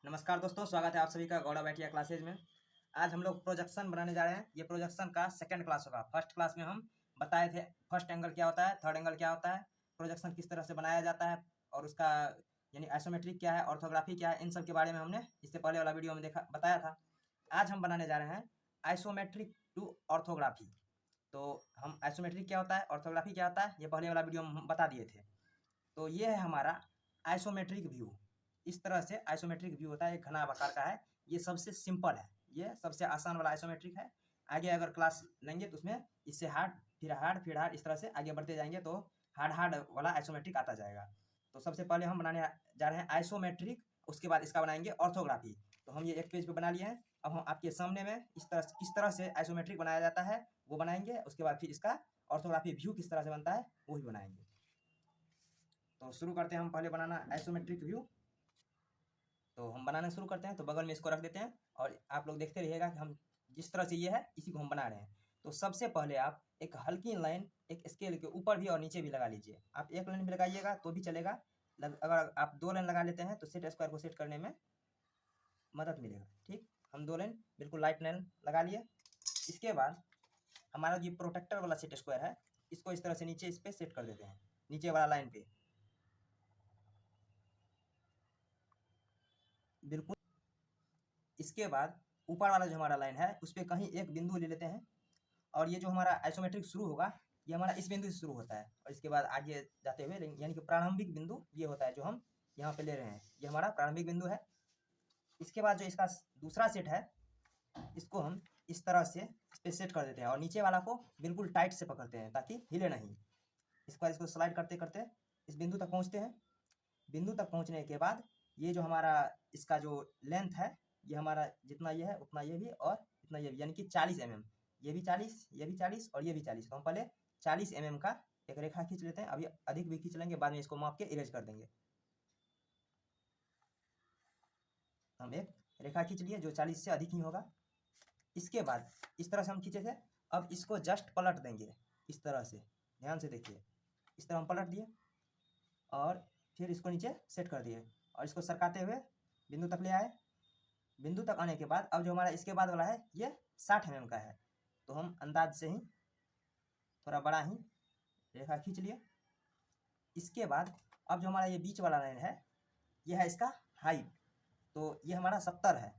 नमस्कार दोस्तों, स्वागत है आप सभी का गौड़ा बैठिया क्लासेज में। आज हम लोग प्रोजेक्शन बनाने जा रहे हैं। ये प्रोजेक्शन का सेकंड क्लास होगा। फर्स्ट क्लास में हम बताए थे फर्स्ट एंगल क्या होता है, थर्ड एंगल क्या होता है, प्रोजेक्शन किस तरह से बनाया जाता है और उसका यानी आइसोमेट्रिक क्या है, ऑर्थोग्राफी क्या है, इन सब के बारे में हमने इससे पहले वाला वीडियो में बताया था। आज हम बनाने जा रहे हैं आइसोमेट्रिक टू ऑर्थोग्राफी। तो हम आइसोमेट्रिक क्या होता है, ऑर्थोग्राफी क्या होता है, ये पहले वाला वीडियो में हम बता दिए थे। तो ये है हमारा आइसोमेट्रिक व्यू। इस तरह से आइसोमेट्रिक व्यू होता है, एक घना आकार का है। ये सबसे सिंपल है, ये सबसे आसान वाला आइसोमेट्रिक है। आगे अगर क्लास लेंगे तो उसमें इससे हार्ड, फिर हार्ड, फिर हार्ड, इस तरह से आगे बढ़ते जाएंगे तो हार्ड हार्ड वाला आइसोमेट्रिक आता जाएगा। तो सबसे पहले हम बनाने जा रहे हैं आइसोमेट्रिक, उसके बाद इसका बनाएंगे ऑर्थोग्राफी। तो हम ये एक पेज पे बना लिए हैं। अब हम आपके सामने में किस तरह से आइसोमेट्रिक बनाया जाता है वो बनाएंगे। उसके बाद फिर इसका ऑर्थोग्राफी व्यू किस तरह से बनता है वो भी बनाएंगे। तो शुरू करते हैं हम पहले बनाना आइसोमेट्रिक व्यू। तो हम बनाना शुरू करते हैं। तो बगल में इसको रख देते हैं और आप लोग देखते रहिएगा कि हम जिस तरह से ये है इसी को हम बना रहे हैं। तो सबसे पहले आप एक हल्की लाइन एक स्केल के ऊपर भी और नीचे भी लगा लीजिए। आप एक लाइन भी लगाइएगा तो भी चलेगा। अगर आप दो लाइन लगा लेते हैं तो सेट स्क्वायर को सेट करने में मदद मिलेगा। ठीक, हम दो लाइन बिल्कुल लाइट लाइन लगा लिए। इसके बाद हमारा जो प्रोटेक्टर वाला सेट स्क्वायर है इसको इस तरह से नीचे इस पर सेट कर देते हैं, नीचे वाला लाइन पे बिल्कुल। इसके बाद ऊपर वाला जो हमारा लाइन है उस पर कहीं एक बिंदु ले लेते हैं और ये जो हमारा आइसोमेट्रिक शुरू होगा ये हमारा इस बिंदु से शुरू होता है और इसके बाद आगे जाते हुए यानी कि प्रारंभिक बिंदु ये होता है जो हम यहाँ पे ले रहे हैं, ये हमारा प्रारंभिक बिंदु है। इसके बाद जो इसका दूसरा सेट है इसको हम इस तरह से इस पे सेट कर देते हैं और नीचे वाला को बिल्कुल टाइट से पकड़ते हैं ताकि हिले नहीं। इसके बाद इसको स्लाइड करते करते इस बिंदु तक पहुँचते हैं। बिंदु तक पहुँचने के बाद ये जो हमारा इसका जो लेंथ है ये हमारा जितना ये है उतना ये भी और इतना ये भी, यानी कि 40 mm। ये भी 40, ये भी 40 और ये भी 40। तो हम पहले 40 mm का एक रेखा खींच लेते हैं। अभी अधिक भी खींच लेंगे, बाद में इसको माप के इरेज कर देंगे। हम एक रेखा खींच लिए जो 40 से अधिक ही होगा। इसके बाद इस तरह से हम खींचे थे, अब इसको जस्ट पलट देंगे इस तरह से। ध्यान से देखिए, इस तरह हम पलट दिए और फिर इसको नीचे सेट कर दिए और इसको सरकाते हुए बिंदु तक ले आए। बिंदु तक आने के बाद अब जो हमारा इसके बाद वाला है ये 60 mm का है। तो हम अंदाज से ही थोड़ा बड़ा ही रेखा खींच लिए। इसके बाद अब जो हमारा ये बीच वाला लाइन है ये है इसका हाइट। तो ये हमारा 70 है,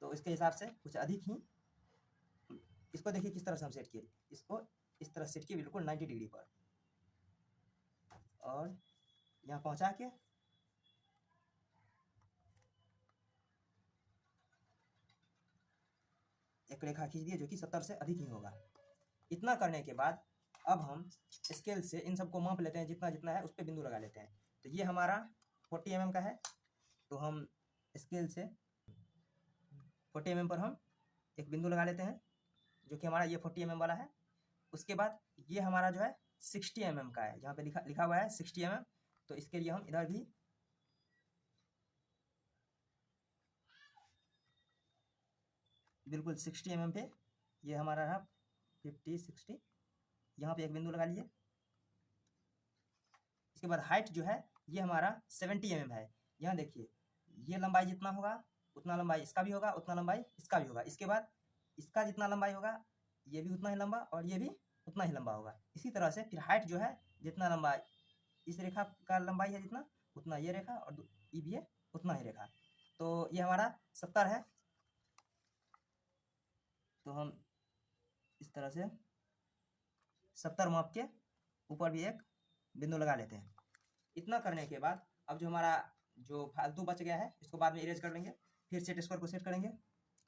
तो इसके हिसाब से कुछ अधिक ही इसको देखिए किस तरह से हम सेट किए। इसको इस तरह सेट किए बिल्कुल 90 डिग्री पर और यहाँ पहुँचा के एक रेखा खींच दिए जो कि 70 से अधिक ही होगा। इतना करने के बाद अब हम स्केल से इन सबको माप लेते हैं, जितना जितना है उस पर बिंदु लगा लेते हैं। तो ये हमारा 40 mm का है, तो हम स्केल से 40 mm पर हम एक बिंदु लगा लेते हैं जो कि हमारा ये 40 mm वाला है। उसके बाद ये हमारा जो है 60 mm का है, यहाँ पे लिखा हुआ है 60 mm। तो इसके लिए हम इधर भी बिल्कुल 60 mm पे ये हमारा रहा 50 60, यहाँ पे एक बिंदु लगा लिए। इसके बाद हाइट जो है ये हमारा 70 mm है। यहाँ देखिए ये लंबाई जितना होगा उतना लंबाई इसका भी होगा, उतना लंबाई इसका भी होगा। इसके बाद इसका जितना लंबाई होगा ये भी उतना ही लंबा और ये भी उतना ही लंबा होगा। इसी तरह से फिर हाइट जो है जितना लंबा इस रेखा का लंबाई है जितना उतना ये रेखा और ये भी है उतना ही रेखा। तो ये हमारा 70 है। तो हम इस तरह से 70 माप के ऊपर भी एक बिंदु लगा लेते हैं। इतना करने के बाद अब जो हमारा जो फालतू बच गया है इसको बाद में इरेज कर लेंगे। फिर सेट स्क्वायर को सेट करेंगे।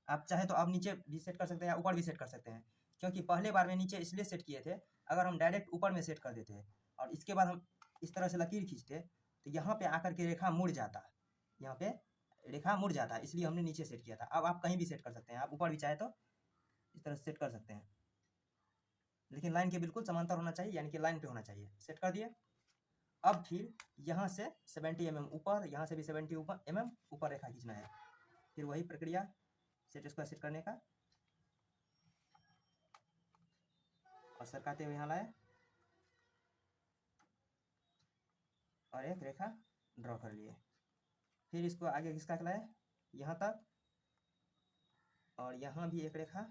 आप चाहे तो अब नीचे भी सेट कर सकते हैं या ऊपर भी सेट कर सकते हैं, क्योंकि पहले बार में नीचे इसलिए सेट किए थे अगर हम डायरेक्ट ऊपर में सेट कर देते और इसके बाद हम इस तरह से लकीर खींचते तो यहाँ पे आकर के रेखा मुड़ जाता, यहाँ पे रेखा मुड़ जाता, इसलिए हमने नीचे सेट किया था। अब आप कहीं भी सेट कर सकते हैं, आप ऊपर भी चाहे तो इस तरह से सेट कर सकते हैं, लेकिन लाइन के बिल्कुल समांतर होना चाहिए, यानी कि लाइन पे होना चाहिए। सेट कर दिए। अब फिर यहाँ से 70 mm ऊपर, यहाँ से भी 70 mm ऊपर रेखा खींचना है। फिर वही प्रक्रिया सेट स्क्वायर सेट करने का और सरकाते हुए यहाँ लाए और एक रेखा ड्रॉ कर लिए। फिर इसको आगे किसका लाए यहाँ तक, और यहाँ भी एक रेखा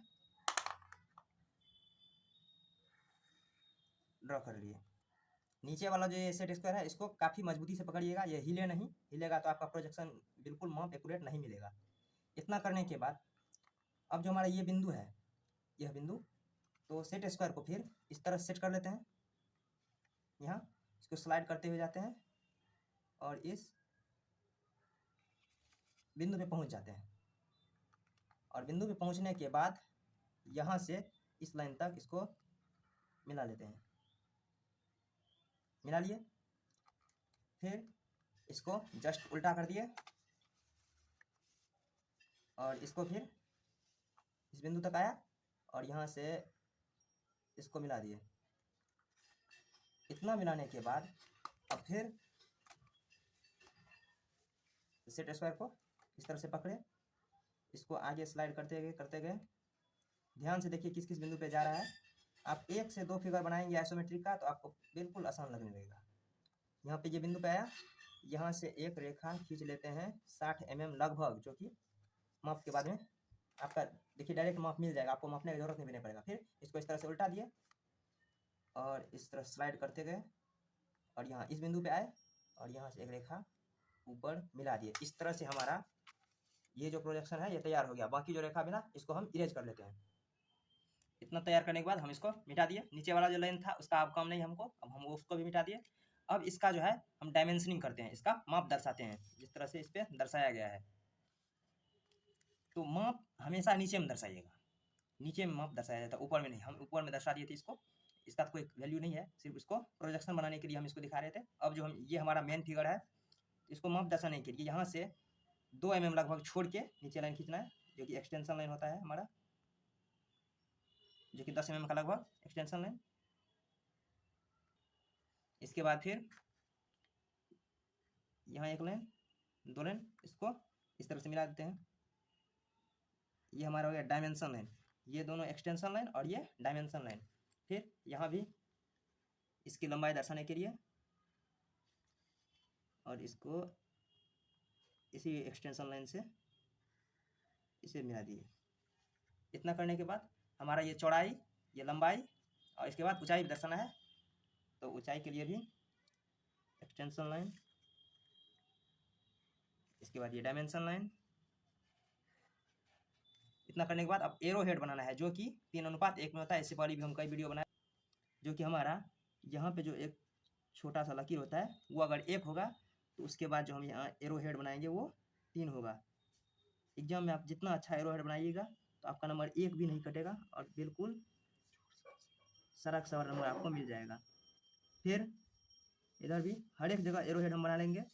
ड्रॉ कर लिए। नीचे वाला जो ये सेट स्क्वायर है इसको काफ़ी मजबूती से पकड़िएगा, ये हिले नहीं, हिलेगा तो आपका प्रोजेक्शन बिल्कुल माप एक्यूरेट नहीं मिलेगा। इतना करने के बाद अब जो हमारा ये बिंदु है, यह बिंदु, तो सेट स्क्वायर को फिर इस तरह सेट कर लेते हैं। यहाँ इसको स्लाइड करते हुए जाते हैं और इस बिंदु पे पहुंच जाते हैं, और बिंदु पे पहुंचने के बाद यहाँ से इस लाइन तक इसको मिला लेते हैं। मिला लिए, फिर इसको जस्ट उल्टा कर दिए और इसको फिर इस बिंदु तक आया और यहाँ से इसको मिला दिए। इतना मिलाने के बाद अब फिर सेट स्क्वायर को इस तरह से पकड़े, इसको आगे स्लाइड करते गए। ध्यान से देखिए किस किस बिंदु पे जा रहा है। आप 1 से 2 फिगर बनाएंगे आइसोमेट्रिक का तो आपको बिल्कुल आसान लगने लगेगा। यहाँ पे ये बिंदु पे आया, यहाँ से एक रेखा खींच लेते हैं 60 mm लगभग, जो कि माप के बाद में आपका देखिए डायरेक्ट माप मिल जाएगा, आपको मापने की जरूरत नहीं पड़ेगा। फिर इसको इस तरह से उल्टा दिए और इस तरह स्लाइड करते गए और यहाँ इस बिंदु पे आए और यहाँ से एक रेखा ऊपर मिला दिए। इस तरह से हमारा ये जो प्रोजेक्शन है ये तैयार हो गया। बाकी जो रेखा बिना इसको हम इरेज कर लेते हैं। इतना तैयार करने के बाद हम इसको मिटा दिए। नीचे वाला जो लाइन था उसका अब काम नहीं हमको, अब हम उसको भी मिटा दिए। अब इसका जो है हम डायमेंशनिंग करते हैं, इसका माप दर्शाते हैं जिस तरह से इस पर दर्शाया गया है। तो माप हमेशा नीचे में दर्शाइएगा, नीचे में माप दर्शाया जाता है, ऊपर में नहीं। हम ऊपर में दर्शा दिए थे इसको, इसका तो कोई वैल्यू नहीं है, सिर्फ इसको प्रोजेक्शन बनाने के लिए हम इसको दिखा रहे थे। अब जो हम ये हमारा मेन फिगर है, इसको माप दर्शाने के लिए यहाँ से 2 mm लगभग छोड़ के नीचे लाइन खींचना है, जो कि एक्सटेंशन लाइन होता है हमारा, जो कि 10 mm का लगभग एक्सटेंशन लाइन। इसके बाद फिर यहाँ एक लाइन, 2 लाइन, इसको इस तरह से मिला देते हैं। ये हमारा हो गया डायमेंशन लाइन, ये दोनों एक्सटेंशन लाइन और ये डायमेंशन लाइन। फिर यहाँ भी इसकी लंबाई दर्शाने के लिए और इसको इसी एक्सटेंशन लाइन से इसे मिला दिए। इतना करने के बाद हमारा ये चौड़ाई, ये लंबाई और इसके बाद ऊंचाई भी दर्शाना है, तो ऊंचाई के लिए भी एक्सटेंशन लाइन, इसके बाद ये डायमेंशन लाइन। इतना करने के बाद अब एरो हेड बनाना है, जो कि 3:1 में होता है। इससे पहले भी हम कई वीडियो बनाए, जो कि हमारा यहाँ पे जो एक छोटा सा लकीर होता है वो अगर 1 होगा तो उसके बाद जो हम यहाँ एरो हेड बनाएंगे वो 3 होगा। एग्जाम में आप जितना अच्छा एरो हेड बनाइएगा तो आपका नंबर 1 भी नहीं कटेगा और बिल्कुल सराक सवार नंबर आपको मिल जाएगा। फिर इधर भी हर एक जगह एरो हेड हम बना लेंगे,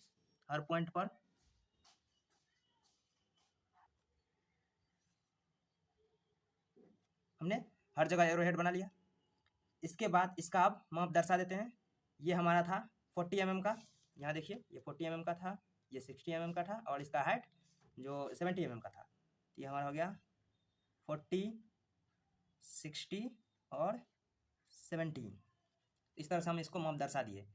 हर पॉइंट पर। हमने हर जगह एरो हेड बना लिया। इसके बाद इसका अब माप दर्शा देते हैं। ये हमारा था 40 mm का, यहाँ देखिए ये 40 mm का था, ये 60 mm का था और इसका हाइट जो 70 mm का था। तो ये हमारा हो गया 40, 60 और 70। इस तरह से हम इसको माप दर्शा दिए।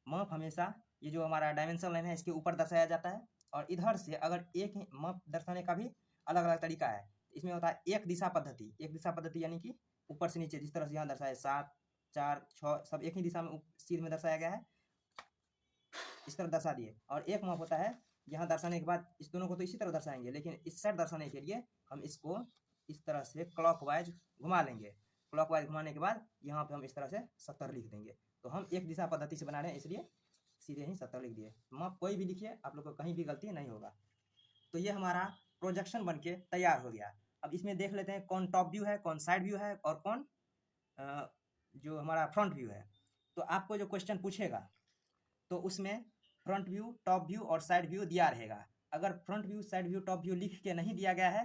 माप हमेशा ये जो हमारा डायमेंशन लाइन है इसके ऊपर दर्शाया जाता है, और इधर से अगर एक ही माप दर्शाने का भी अलग अलग तरीका है। इसमें होता है एक दिशा पद्धति। एक दिशा पद्धति यानी कि ऊपर से नीचे, जिस तरह से यहाँ दर्शाया 7, 4, 6 सब एक ही दिशा में सीध में दर्शाया गया है, इस तरह दर्शा दिए। और एक माप होता है यहाँ दर्शाने के बाद इस दोनों को तो इसी तरह दर्शाएंगे, लेकिन इस साइड दर्शाने के लिए हम इसको इस तरह से क्लॉकवाइज घुमा लेंगे। क्लॉकवाइज घुमाने के बाद यहाँ पे हम इस तरह से 70 लिख देंगे। तो हम एक दिशा पद्धति से बना रहे हैं, इसलिए सीधे ही 70 लिख दिए। माप कोई भी लिखिए, आप लोग को कहीं भी गलती नहीं होगा। तो ये हमारा प्रोजेक्शन बन के तैयार हो गया। अब इसमें देख लेते हैं कौन टॉप व्यू है, कौन साइड व्यू है और कौन जो हमारा फ्रंट व्यू है। तो आपको जो क्वेश्चन पूछेगा तो उसमें फ्रंट व्यू, टॉप व्यू और साइड व्यू दिया रहेगा। अगर front view, side view, top view लिख के नहीं दिया गया है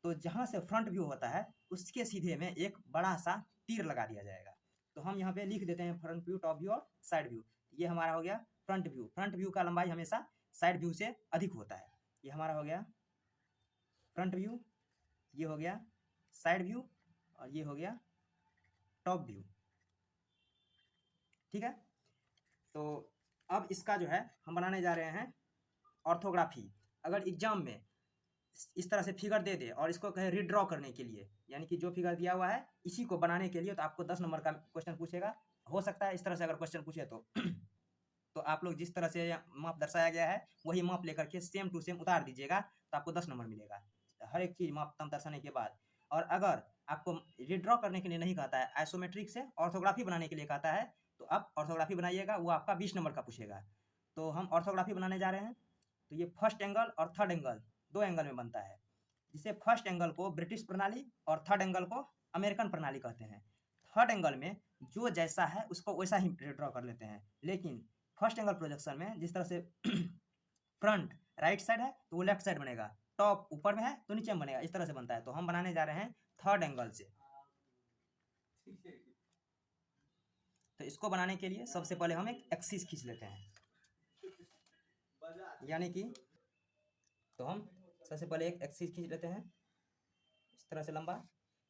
तो जहाँ से फ्रंट व्यू होता है उसके सीधे में एक बड़ा सा तीर लगा दिया जाएगा। तो हम यहाँ पे लिख देते हैं फ्रंट व्यू, टॉप व्यू और साइड व्यू। ये हमारा हो गया फ्रंट व्यू। फ्रंट व्यू का लंबाई हमेशा साइड व्यू से अधिक होता है। ये हमारा हो गया फ्रंट व्यू, ये हो गया साइड व्यू और ये हो गया टॉप व्यू। ठीक है, तो अब इसका जो है हम बनाने जा रहे हैं ऑर्थोग्राफी। अगर एग्जाम में इस तरह से फिगर दे दे और इसको कहे रीड्रॉ करने के लिए, यानी कि जो फिगर दिया हुआ है इसी को बनाने के लिए, तो आपको 10 नंबर का क्वेश्चन पूछेगा। हो सकता है इस तरह से अगर क्वेश्चन पूछे तो तो आप लोग जिस तरह से माप दर्शाया गया है वही माप लेकर के सेम टू सेम उतार दीजिएगा, तो आपको 10 नंबर मिलेगा हर एक चीज़ माप दर्शाने के बाद। और अगर आपको रीड्रॉ करने के लिए नहीं कहता है, आइसोमेट्रिक से ऑर्थोग्राफी बनाने के लिए कहता है, तो आप ऑर्थोग्राफी बनाइएगा, वो आपका 20 नंबर का पूछेगा। तो हम ऑर्थोग्राफी बनाने जा रहे हैं। तो ये फर्स्ट एंगल और थर्ड एंगल 2 एंगल में बनता है, जिसे फर्स्ट एंगल को ब्रिटिश प्रणाली और थर्ड एंगल को अमेरिकन प्रणाली कहते हैं। थर्ड एंगल में जो जैसा है उसको वैसा ही ड्रॉ कर लेते हैं, लेकिन फर्स्ट एंगल प्रोजेक्शन में जिस तरह से फ्रंट राइट साइड है तो वो लेफ्ट साइड बनेगा, टॉप ऊपर में है तो नीचे में बनेगा, इस तरह से बनता है। तो हम बनाने जा रहे हैं थर्ड एंगल से। तो इसको बनाने के लिए सबसे पहले हम एक एक्सिस खींच लेते हैं, यानी कि तो हम सबसे पहले एक एक्सिस खींच लेते हैं इस तरह से लंबा।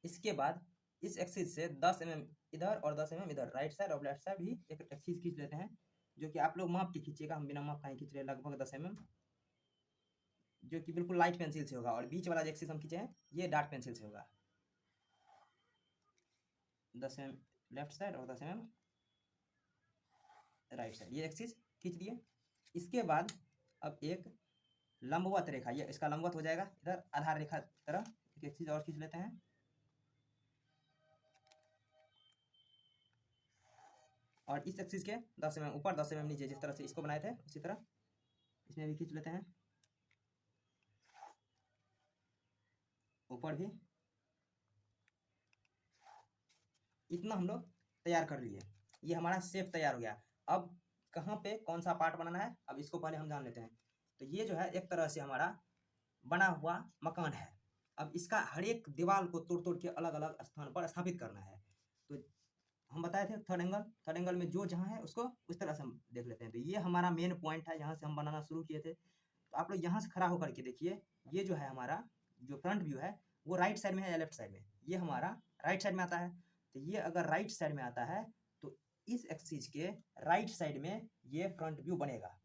इसके बाद इस एक्सिस से 10 mm इधर और 10 mm इधर, राइट साइड और लेफ्ट साइड भी एक एक्सिस खींच लेते हैं, जो कि आप लोग माप के खींचिएगा, हम बिना माप का ही खींच रहे हैं, लगभग 10 mm, जो कि बिल्कुल लाइट पेंसिल से होगा। और बीच वाला जो एक्सिस हम खींचे हैं ये डार्क पेंसिल से होगा। 10 mm लेफ्ट साइड और 10 mm राइट साइड, ये एक्सिस खींच दिए। इसके बाद अब एक लंबवत रेखा, ये इसका लंबवत हो जाएगा, इधर आधार रेखा की तरह एक एक्सिस और खींच लेते हैं। और इस एक्सिस के 10 mm ऊपर 10 mm नीचे, जिस तरह से इसको बनाए थे उसी तरह इसमें भी खींच लेते हैं, ऊपर भी। इतना हम लोग तैयार कर लिए, ये हमारा शेप तैयार हो गया। अब कहाँ पे कौन सा पार्ट बनाना है, अब इसको पहले हम जान लेते हैं। तो ये जो है एक तरह से हमारा बना हुआ मकान है। अब इसका हर एक दीवार को तोड़ तोड़ के अलग अलग स्थान पर स्थापित करना है। तो हम बताए थे थर्ड एंगल में जो जहाँ है उसको उस तरह से हम देख लेते हैं। तो ये हमारा मेन पॉइंट है, यहाँ से हम बनाना शुरू किए थे। तो आप लोग यहाँ से खड़ा होकर के देखिए, ये जो है हमारा जो फ्रंट व्यू है वो राइट साइड में है या लेफ्ट साइड में। ये हमारा राइट साइड में आता है। तो ये अगर राइट साइड में आता है तो इस एक्सिस के राइट साइड में ये फ्रंट व्यू बनेगा।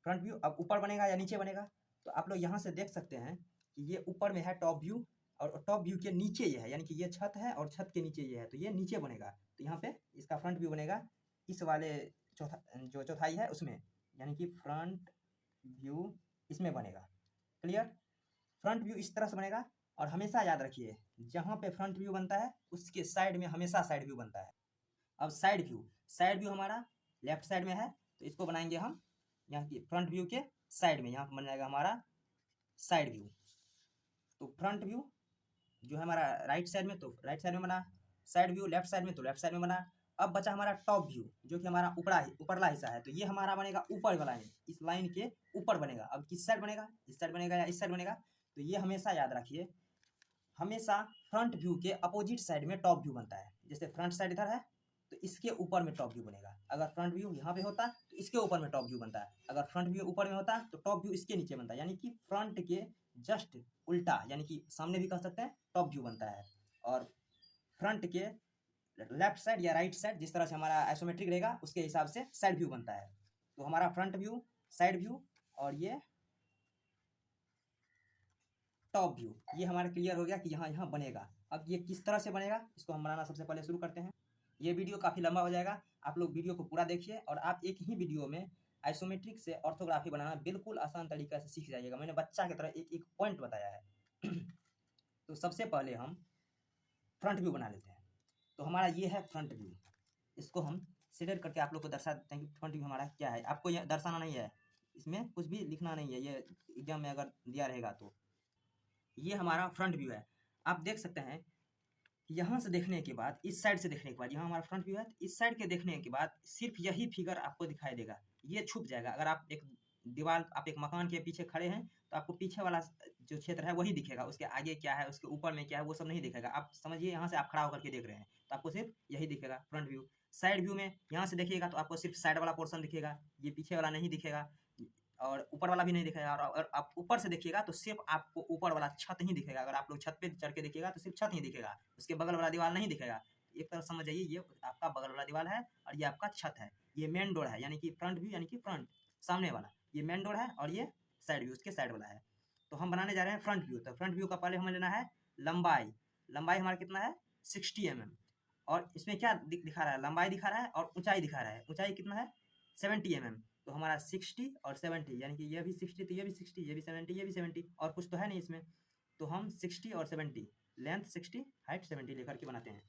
फ्रंट व्यू अब ऊपर बनेगा या नीचे बनेगा, तो आप लोग यहाँ से देख सकते हैं कि ये ऊपर में है टॉप व्यू, और टॉप व्यू के नीचे ये है, यानी कि ये छत है और छत के नीचे ये है, तो ये नीचे बनेगा। तो यहाँ पे इसका फ्रंट व्यू बनेगा इस वाले जो चौथाई है उसमें, यानी कि फ्रंट व्यू इसमें बनेगा। क्लियर? फ्रंट व्यू इस तरह से बनेगा। और हमेशा याद रखिए, जहाँ पे फ्रंट व्यू बनता है उसके साइड में हमेशा साइड व्यू बनता है। अब साइड व्यू हमारा लेफ्ट साइड में है, तो इसको बनाएंगे हम यहाँ की फ्रंट व्यू के साइड में, यहाँ पर बन जाएगा हमारा साइड व्यू। तो फ्रंट व्यू जो है हमारा राइट साइड में, तो राइट साइड में बना, साइड व्यू लेफ्ट साइड में, तो लेफ्ट साइड में बना। अब बचा हमारा टॉप व्यू, जो कि हमारा ऊपरला हिस्सा है, तो ये हमारा बनेगा ऊपर वाला लाइन, इस लाइन के ऊपर बनेगा। अब किस साइड बनेगा, इस साइड बनेगा या इस साइड बनेगा, तो ये हमेशा याद रखिए, हमेशा फ्रंट व्यू के अपोजिट साइड में टॉप व्यू बनता है। जैसे फ्रंट साइड इधर है तो इसके ऊपर में टॉप व्यू बनेगा। अगर फ्रंट व्यू यहाँ पे होता तो इसके ऊपर में टॉप व्यू बनता है। अगर फ्रंट व्यू ऊपर में होता तो टॉप व्यू इसके नीचे बनता है, यानी कि फ्रंट के जस्ट उल्टा, यानी कि सामने भी कह सकते हैं टॉप व्यू बनता है। और फ्रंट के लेफ्ट साइड या राइट साइड जिस तरह से हमारा आइसोमेट्रिक रहेगा उसके हिसाब से साइड व्यू बनता है। तो हमारा फ्रंट व्यू, साइड व्यू और ये टॉप व्यू, ये हमारा क्लियर हो गया कि यहाँ यहाँ बनेगा। अब ये किस तरह से बनेगा इसको हम बनाना सबसे पहले शुरू करते हैं। ये वीडियो काफ़ी लंबा हो जाएगा, आप लोग वीडियो को पूरा देखिए और आप एक ही वीडियो में आइसोमेट्रिक से ऑर्थोग्राफी बनाना बिल्कुल आसान तरीके से सीख जाइएगा। मैंने बच्चा की तरह एक एक पॉइंट बताया है। तो सबसे पहले हम फ्रंट व्यू बना लेते हैं। तो हमारा ये है फ्रंट व्यू, इसको हम शेडेड करके आप लोग को दर्शा देते हैं कि फ्रंट व्यू हमारा क्या है। आपको यह दर्शाना नहीं है, इसमें कुछ भी लिखना नहीं है, ये एग्जाम में अगर दिया रहेगा तो। ये हमारा फ्रंट व्यू है। आप देख सकते हैं यहाँ से देखने के बाद, इस साइड से देखने के बाद, यहाँ हमारा फ्रंट व्यू है, इस साइड के देखने के बाद सिर्फ यही फिगर आपको दिखाई देगा, ये छुप जाएगा। अगर आप एक दीवार, आप एक मकान के पीछे खड़े हैं तो आपको पीछे वाला जो क्षेत्र है वही दिखेगा, उसके आगे क्या है, उसके ऊपर में क्या है, वो सब नहीं दिखेगा। आप समझिए यहाँ से आप खड़ा होकर के देख रहे हैं तो आपको सिर्फ यही दिखेगा फ्रंट व्यू। साइड व्यू में यहाँ से देखिएगा तो आपको सिर्फ साइड वाला पोर्सन दिखेगा, ये पीछे वाला नहीं दिखेगा और ऊपर वाला भी नहीं दिखेगा। और आप ऊपर से देखिएगा तो सिर्फ आपको ऊपर वाला छत ही दिखेगा। अगर आप लोग छत पे चढ़ के देखिएगा तो सिर्फ छत ही दिखेगा, उसके बगल वाला दीवार नहीं दिखेगा। एक तरह समझ जाइए, ये आपका बगल वाला दीवार है और ये आपका छत है। ये मेन डोर है, यानी कि फ्रंट व्यू, यानी कि फ्रंट सामने वाला, ये मेन डोर है और ये साइड व्यू उसके साइड वाला है। तो हम बनाने जा रहे हैं फ्रंट व्यू। तो फ्रंट व्यू का पहले हमें लेना है लंबाई। लंबाई हमारा कितना है 60 mm। और इसमें क्या दिखा रहा है, लंबाई दिखा रहा है और ऊंचाई दिखा रहा है। ऊंचाई कितना है 70 mm। तो हमारा 60 और 70 यानी कि ये भी 60 तो ये भी 60, ये भी 70 ये भी 70, और कुछ तो है नहीं इसमें। तो हम 60 और 70, लेंथ 60 हाइट 70 लेकर के बनाते हैं।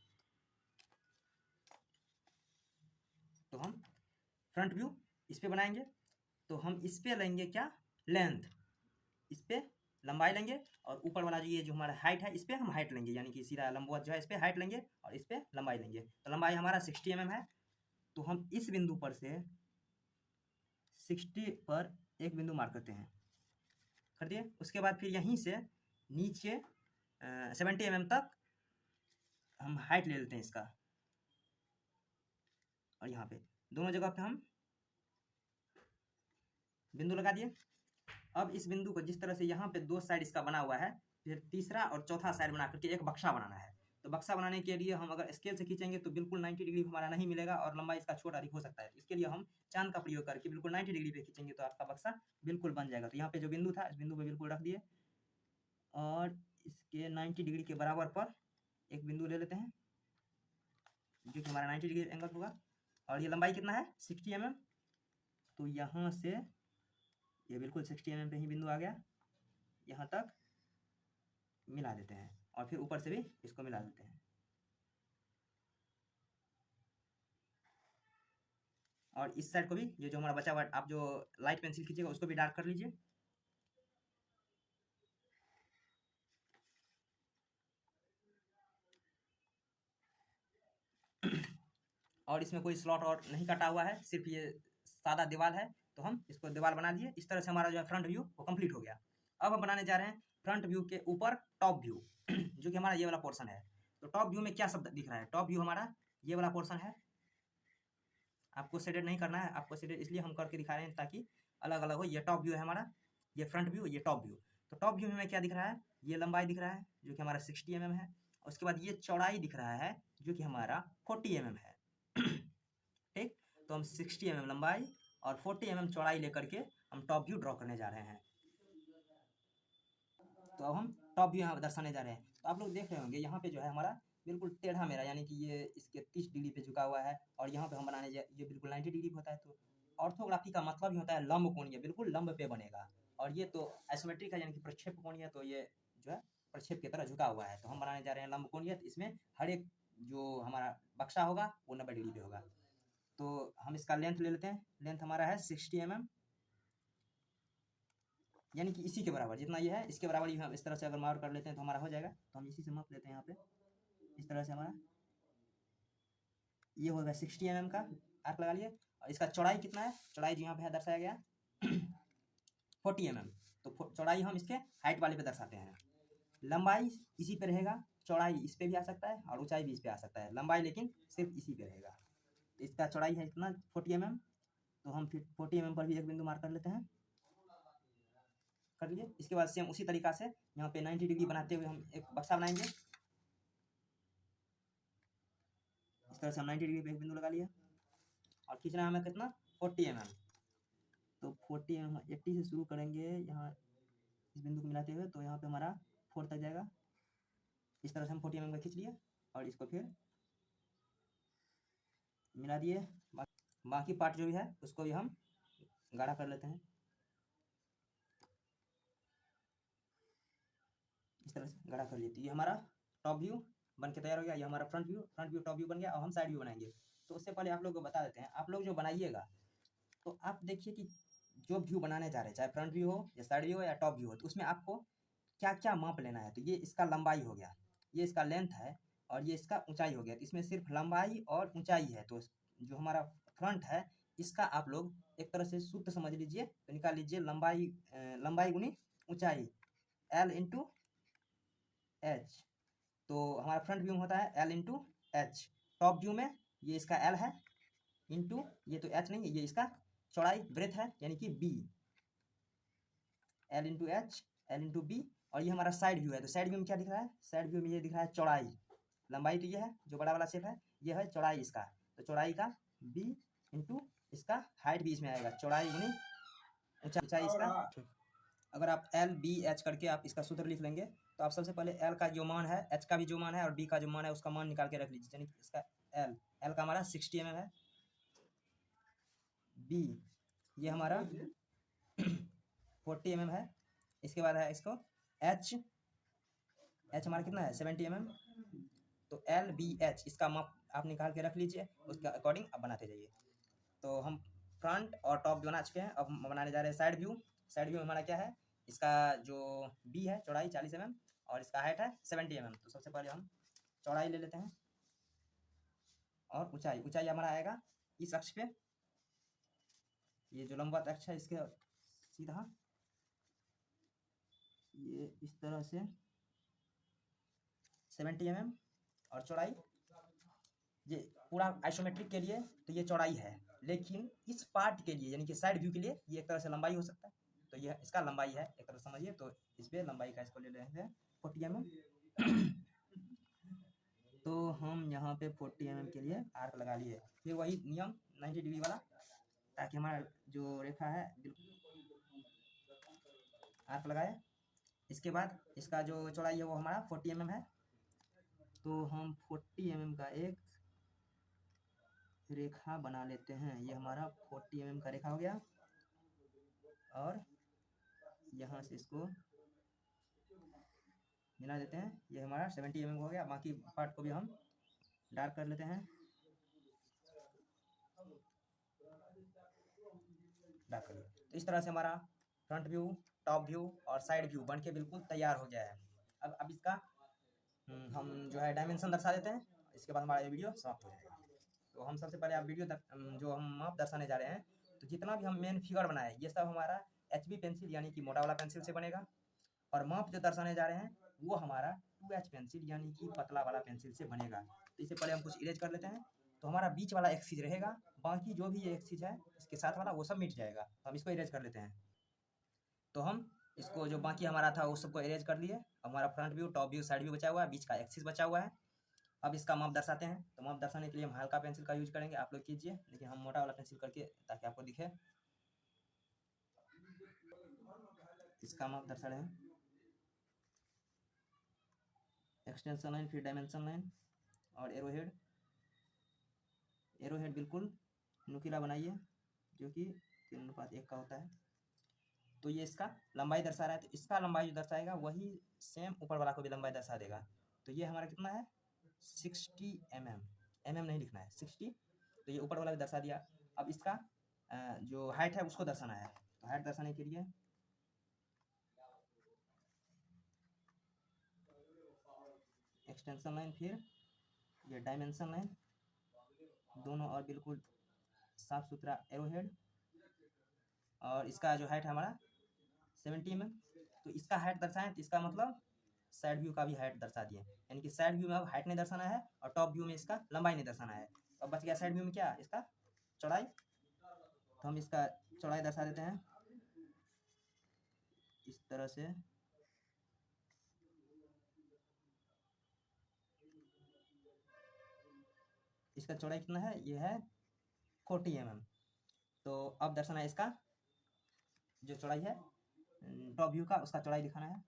तो हम फ्रंट व्यू इस पे बनाएंगे। तो हम इस पे लेंगे क्या लेंथ, इस पे लंबाई लेंगे, और ऊपर वाला ये जो हमारा हाइट है इस पे हम हाइट लेंगे, यानी कि सीधा लंबवत जो है इस पे हाइट लेंगे और इस पे लंबाई लेंगे। तो लंबाई हमारा 60 mm है। तो हम इस बिंदु पर से 60 पर एक बिंदु मार्क करते हैं, कर दिए। उसके बाद फिर यहीं से नीचे 70 mm तक हम हाइट ले लेते हैं इसका, और यहाँ पे दोनों जगह पे हम बिंदु लगा दिए। अब इस बिंदु को जिस तरह से यहाँ पे दो साइड इसका बना हुआ है, फिर तीसरा और चौथा साइड बना करके एक बक्सा बनाना है। तो बक्सा बनाने के लिए हम अगर स्केल से खींचेंगे तो बिल्कुल 90 डिग्री हमारा नहीं मिलेगा और लंबाई इसका छोटा अधिक हो सकता है। इसके लिए हम चांद का प्रयोग करके बिल्कुल 90 डिग्री पे खींचेंगे तो आपका बक्सा बिल्कुल बन जाएगा। तो यहाँ पे जो बिंदु था इस बिंदु पे बिल्कुल रख दिए, और इसके 90 डिग्री के बराबर पर एक बिंदु ले लेते हैं जो कि हमारा 90 डिग्री एंगल होगा। और ये लंबाई कितना है 60 mm। तो यहाँ से ये बिल्कुल 60 mm पे ही बिंदु आ गया, यहाँ तक मिला देते हैं और फिर ऊपर से भी इसको मिला देते हैं। और इस साइड को भी, ये जो हमारा बचा हुआ, आप जो लाइट पेंसिल खींचेगा उसको भी डार्क कर लीजिए। और इसमें कोई स्लॉट और नहीं कटा हुआ है, सिर्फ ये सादा दीवार है। तो हम इसको दीवार बना दिए। इस तरह से हमारा जो है फ्रंट व्यू वो कंप्लीट हो गया। अब हम बनाने जा रहे हैं फ्रंट व्यू के ऊपर टॉप व्यू जो कि हमारा ये वाला पोर्शन है। तो टॉप व्यू में क्या शब्द दिख रहा है, टॉप व्यू हमारा ये वाला पोर्शन है। आपको शेडेड नहीं करना है, आपको शेडेड इसलिए हम करके दिखा रहे हैं ताकि अलग अलग हो। ये टॉप व्यू है हमारा, ये फ्रंट व्यू, ये टॉप व्यू। तो टॉप व्यू में हमें क्या दिख रहा है, ये लंबाई दिख रहा है जो कि हमारा 60 mm है। उसके बाद ये चौड़ाई दिख रहा है जो कि हमारा 40 mm है ठीक। तो हम 60 mm लंबाई और 40 mm चौड़ाई लेकर के हम टॉप व्यू ड्रॉ करने जा रहे हैं। तो अब हम टॉप व्यू यहाँ दर्शाने जा रहे हैं। तो आप लोग देख रहे होंगे यहाँ पे जो है हमारा बिल्कुल टेढ़ा मेढ़ा, यानी कि ये इसके 30 डिग्री पे झुका हुआ है, और यहाँ पे हम बनाने ये बिल्कुल 90 डिग्री पे होता है। तो ऑर्थोग्राफी का मतलब ही होता है लंब कोणीय, बिल्कुल लंब पे बनेगा। और ये तो आइसोमेट्रिक है, यानी कि प्रक्षेप कोणीय, तो ये जो है प्रक्षेप की तरह झुका हुआ है। तो हम बनाने जा रहे हैं लंब कोणीय। तो इसमें हर एक जो हमारा बक्सा होगा वो 90 डिग्री पे होगा। तो हम इसका लेंथ ले लेते हैं। लेंथ हमारा है 60 mm, यानी कि इसी के बराबर जितना ये है इसके बराबर ही हम इस तरह से अगर मार्क कर लेते हैं तो हमारा हो जाएगा। तो हम इसी से माप लेते हैं यहाँ पे, इस तरह से हमारा ये होगा 60 mm का आर्क लगा लिए। और इसका चौड़ाई कितना है, चौड़ाई जो यहाँ पे है दर्शाया गया 40 mm। तो चौड़ाई हम इसके हाइट वाले पे दर्शाते हैं। लंबाई इसी पे रहेगा, चौड़ाई इस पे भी आ सकता है और ऊंचाई भी इस पे आ सकता है, लंबाई लेकिन सिर्फ इसी पे रहेगा। तो इसका चौड़ाई है इतना 40 mm। तो हम फिर 40 mm पर भी एक बिंदु मार्क कर लेते हैं, कर लिए। इसके बाद सेम उसी तरीका से यहाँ पे 90 डिग्री बनाते हुए हम एक बक्सा बनाएंगे। इस तरह से हम 90 डिग्री पे एक बिंदु लगा लिया और खींचना है हमें कितना 40 mm। तो 40 mm 80 से शुरू करेंगे यहाँ इस बिंदु को मिलाते हुए, तो यहाँ पे हमारा 4 तक जाएगा। इस तरह से हम 40 mm का खींच लिए और इसको फिर मिला दिए। बाकी पार्ट जो भी है उसको भी हम गाढ़ा कर लेते हैं इस तरह से गाढ़ा कर लिए। तो ये हमारा टॉप व्यू बन के तैयार हो गया। ये हमारा फ्रंट व्यू टॉप व्यू बन गया। और हम साइड व्यू बनाएंगे। तो उससे पहले आप लोग को बता देते हैं, आप लोग जो बनाइएगा तो आप देखिए कि जो व्यू बनाने जा रहे हैं, चाहे फ्रंट व्यू हो या साइड व्यू हो या टॉप व्यू हो, तो उसमें आपको क्या क्या माप लेना है। तो ये इसका लंबाई हो गया, ये इसका लेंथ है, और ये इसका ऊंचाई हो गया। तो इसमें सिर्फ लंबाई और ऊंचाई है। तो जो हमारा फ्रंट है इसका आप लोग एक तरह से सूत्र समझ लीजिए। तो निकाल लीजिए लंबाई गुनी ऊंचाई L इंटू एच। तो हमारा फ्रंट व्यू में होता है L into H. Top view में ये इसका L है इंटू ये तो H नहीं है, ये इसका चौड़ाई ब्रेथ है यानी कि B, L into H L into B. और ये हमारा साइड व्यू है। तो साइड व्यू में क्या दिख रहा है, साइड व्यू में ये दिख रहा है चौड़ाई। लंबाई तो ये है जो बड़ा वाला शेप है, ये है चौड़ाई इसका। तो चौड़ाई का B इंटू इसका हाइट भी इसमें आएगा, चौड़ाई गुनी ऊंचाई इसका। अगर आप एल बी एच करके आप इसका सूत्र लिख लेंगे तो आप सबसे पहले एल का जो मान है, एच का भी जो मान है और बी का जो मान है उसका मान निकाल के रख लीजिए। यानी कि इसका एल का हमारा 60 mm है, बी ये हमारा 40 mm है। इसके बाद है इसको एच हमारा कितना है 70 mm। तो एल बी एच इसका माप आप निकाल के रख लीजिए, उसके अकॉर्डिंग आप बनाते जाइए। तो हम फ्रंट और टॉप बना चुके हैं, अब बनाने जा रहे हैं साइड व्यू। साइड व्यू हमारा क्या है, इसका जो बी है चौड़ाई 40 mm और इसका हाइट है 70 mm। तो सबसे पहले हम चौड़ाई ले लेते हैं और ऊंचाई हमारा आएगा इस अक्ष पे, ये जो लंबवत अक्ष है इसके सीधा ये इस तरह से 70 mm और चौड़ाई ये पूरा आइसोमेट्रिक के लिए तो ये चौड़ाई है, लेकिन इस पार्ट के लिए यानी कि साइड व्यू के लिए ये एक तरह से लंबाई हो सकता है। तो ये इसका लंबाई है एक तरह से समझिए। तो इस पे लंबाई का इसको ले रहे हैं 40 mm। तो हम यहाँ पे 40 mm के लिए आर्क लगा लिए। फिर वही नियम 90 डिग्री वाला, ताकि हमारा जो रेखा है बिल्कुल आर्क लगाए। इसके बाद इसका जो चौड़ाई है वो हमारा 40 mm है। तो हम 40 mm का एक रेखा बना लेते हैं। ये हमारा 40 mm का रेखा हो गया और यहाँ से इसको मिला देते हैं। ये हमारा 70 mm हो गया। बाकी पार्ट को भी हम डार्क कर लेते हैं, डार्क कर लिया। तो इस तरह से हमारा फ्रंट व्यू, टॉप व्यू और साइड व्यू बन के बिल्कुल तैयार हो गया है। अब इसका हम जो है डायमेंशन दर्शा देते हैं, इसके बाद हमारा ये वीडियो समाप्त हो जाएगा। तो हम सबसे पहले आप वीडियो जो हम माप दर्शाने जा रहे हैं, तो जितना भी हम मेन फिगर बनाए ये सब हमारा HB पेंसिल यानी कि मोटा वाला पेंसिल से बनेगा। और माप जो दर्शाने जा रहे हैं वो हमारा 2H पेंसिल यानी कि पतला वाला पेंसिल से बनेगा। तो इससे पहले हम कुछ इरेज कर लेते हैं। तो हमारा बीच वाला एक्सिस रहेगा, बाकी जो भी ये एक्सिस है इसके साथ वाला वो सब मिट जाएगा। तो हम इसको इरेज कर लेते हैं। तो हम इसको जो बाकी हमारा था उस सबको इरेज कर लिए। हमारा front view, top view, side view बचा हुआ है, बीच का एक्सिस बचा हुआ है। अब इसका माप दर्शाते हैं। तो माप दर्शाने के लिए हम हल्का पेंसिल का यूज करेंगे, आप लोग कीजिए, लेकिन हम मोटा वाला पेंसिल करके ताकि आपको दिखे। इसका माप दर्शा रहे हैं, एक्सटेंशन लाइन, फिर डायमेंशन लाइन और एरोहेड। एरोहेड बिल्कुल नुकीला बनाइए जो कि 3:1 का होता है। तो ये इसका लंबाई दर्शा रहा है, तो इसका लंबाई जो दर्शाएगा वही सेम ऊपर वाला को भी लंबाई दर्शा देगा। तो ये हमारा कितना है 60 mm, नहीं लिखना है 60। तो ये ऊपर वाला भी दर्शा दिया। अब इसका जो हाइट है उसको दर्शाना है। तो हाइट दर्शाने के लिए एक्सटेंशन लाइन, फिर ये डायमेंशन लाइन, दोनों और बिल्कुल साफ सुथरा एरोहेड। और इसका जो हाइट है हमारा 70 mm। तो इसका हाइट दर्शाएं तो इसका मतलब साइड व्यू का भी हाइट दर्शा दिए, यानी कि साइड व्यू में अब हाइट नहीं दर्शाना है और टॉप व्यू में इसका लंबाई नहीं दर्शाना है। अब बच गया साइड व्यू में क्या, इसका चौड़ाई। तो हम इसका चौड़ाई दर्शा देते हैं इस तरह से। इसका चौड़ाई कितना है, ये है 40 mm। तो अब दर्शाना है इसका जो चौड़ाई है टॉप व्यू का, उसका चौड़ाई दिखाना है।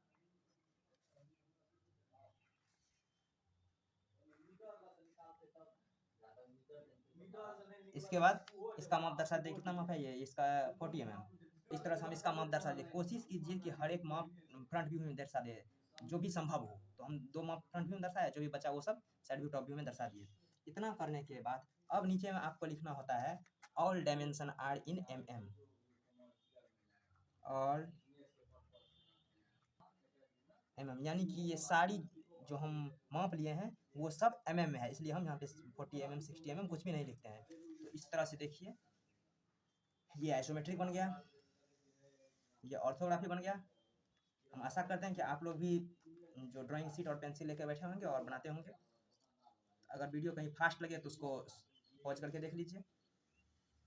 इसके बाद इसका माप दर्शा दे, कितना माप है ये, इसका 40 mm। इस तरह से हम इसका माप दर्शा दे। कोशिश कीजिए कि हर एक माप फ्रंट व्यू में दर्शा दे जो भी संभव हो। तो हम 2 माप फ्रंट व्यू में दर्शाया, जो भी बचा वो सब साइड व्यू, टॉप व्यू में दर्शा दिए। इतना करने के बाद अब नीचे में आपको लिखना होता है all dimension are in mm। All mm यानी कि ये सारी जो हम माप लिए हैं वो सब mm में है, इसलिए हम यहाँ पे 40 mm 60 mm कुछ भी नहीं लिखते हैं। तो इस तरह से देखिए ये आइसोमेट्रिक बन गया, ये ऑर्थोग्राफी बन गया। हम आशा करते हैं कि आप लोग भी जो ड्राइंग शीट और पेंसिल लेकर बैठे होंगे और बनाते होंगे। अगर वीडियो कहीं फास्ट लगे तो उसको पॉज करके देख लीजिए।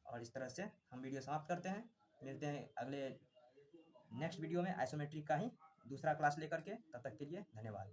और इस तरह से हम वीडियो समाप्त करते हैं। मिलते हैं अगले नेक्स्ट वीडियो में आइसोमेट्रिक का ही दूसरा क्लास लेकर के। तब तक के लिए धन्यवाद।